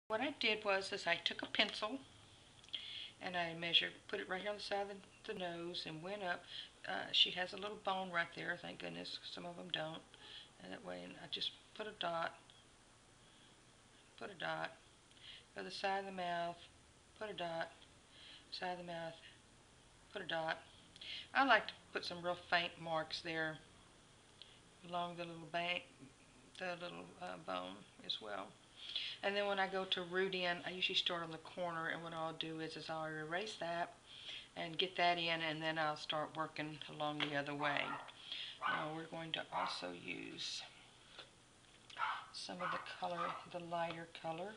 What I did was I took a pencil and I measured, put it right here on the side of the nose and went up. She has a little bone right there, thank goodness. Some of them don't. And that way, and I just put a dot, go to the side of the mouth, put a dot, side of the mouth, put a dot. I like to put some real faint marks there along the little bank, the little bone as well. And then when I go to root in, I usually start on the corner, and what I'll do is I'll erase that and get that in, and then I'll start working along the other way. Now we're going to also use some of the color, the lighter color,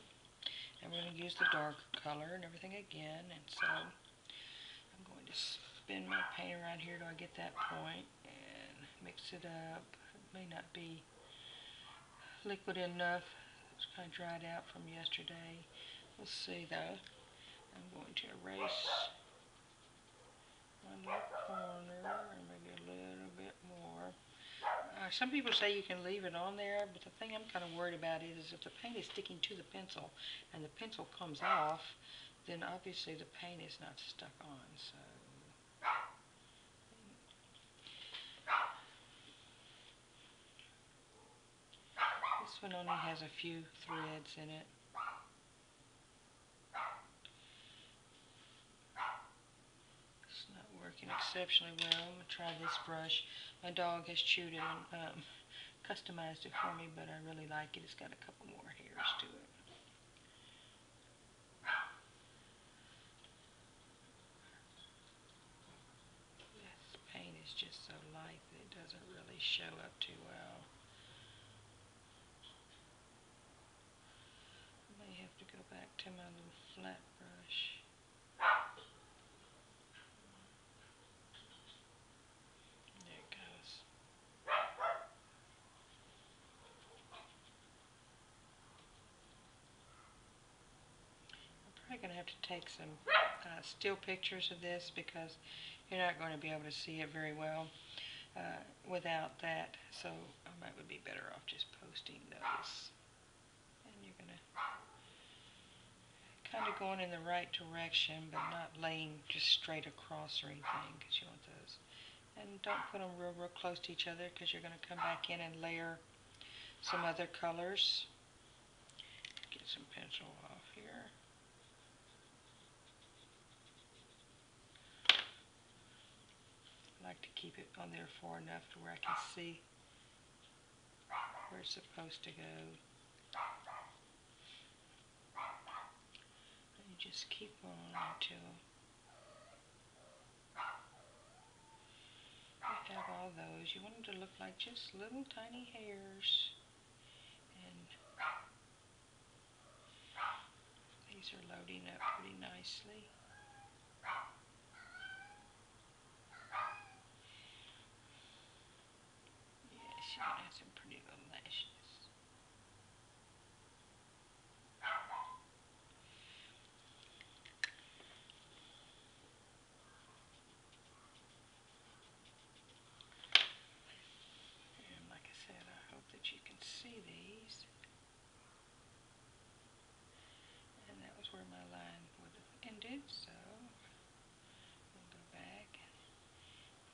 and we're going to use the darker color and everything again. And so I'm going to spin my paint around here till I get that point and mix it up. It may not be liquid enough. It's kind of dried out from yesterday. We'll see though. I'm going to erase one little corner and maybe a little bit more. Some people say you can leave it on there, but the thing I'm kind of worried about is if the paint is sticking to the pencil and the pencil comes off, then obviously the paint is not stuck on. So this one only has a few threads in it. It's not working exceptionally well. I'm going to try this brush. My dog has chewed it and customized it for me, but I really like it. It's got a couple more hairs to it. This paint is just so light that it doesn't really show up too well. I may have to go back to my little flat brush. There it goes. I'm probably going to have to take some still pictures of this because you're not going to be able to see it very well without that. So I would be better off just posting those. And you're going to kind of going in the right direction, but not laying just straight across or anything, because you want those. And don't put them real close to each other, because you're going to come back in and layer some other colors. Get some pencil off here. I like to keep it on there far enough to where I can see where it's supposed to go. And you just keep on until you have all those. You want them to look like just little tiny hairs. And these are loading up pretty nicely. Yes, you're going to have some pretty little lashes. And like I said, I hope that you can see these. And that was where my line would have ended, so we'll go back and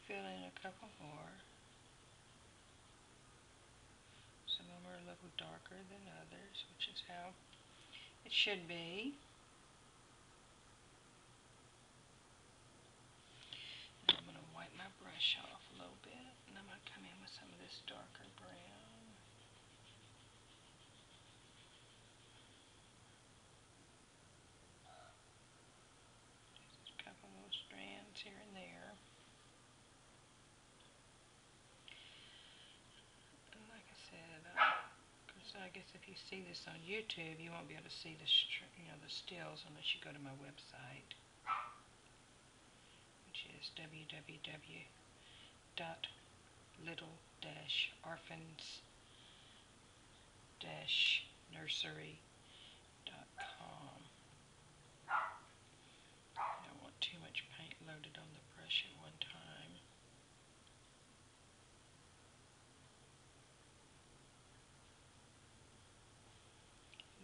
fill in a couple more. Some of them are a little darker than others, which is how it should be. And I'm going to wipe my brush off a little bit, and I'm going to come in with some of this darker brown. Just a couple little strands here and there. And like I said, I guess if you see this on YouTube, you won't be able to see the the stills unless you go to my website, which is www.little-orphans-nursery.com. I don't want too much paint loaded on the brush at one time.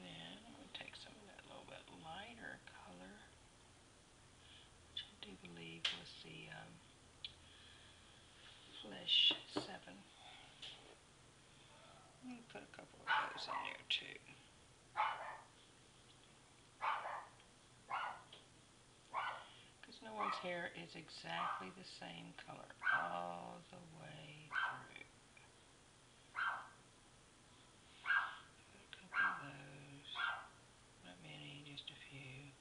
Then I'm going to take some of hair is exactly the same color all the way through. Put a couple of those. Not many, just a few.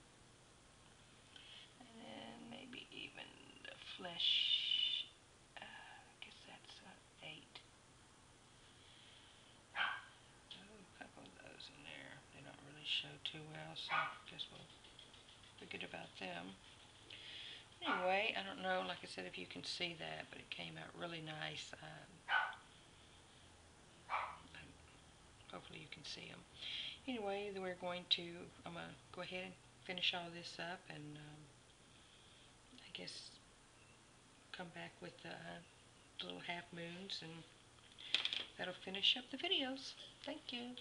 And then maybe even the flesh. I guess that's 8. Oh, a couple of those in there. They don't really show too well, so I guess we'll forget about them. Anyway, I don't know, like I said, if you can see that, but it came out really nice. Hopefully you can see them. Anyway, I'm going to go ahead and finish all this up, and I guess come back with the little half moons, and that'll finish up the videos. Thank you.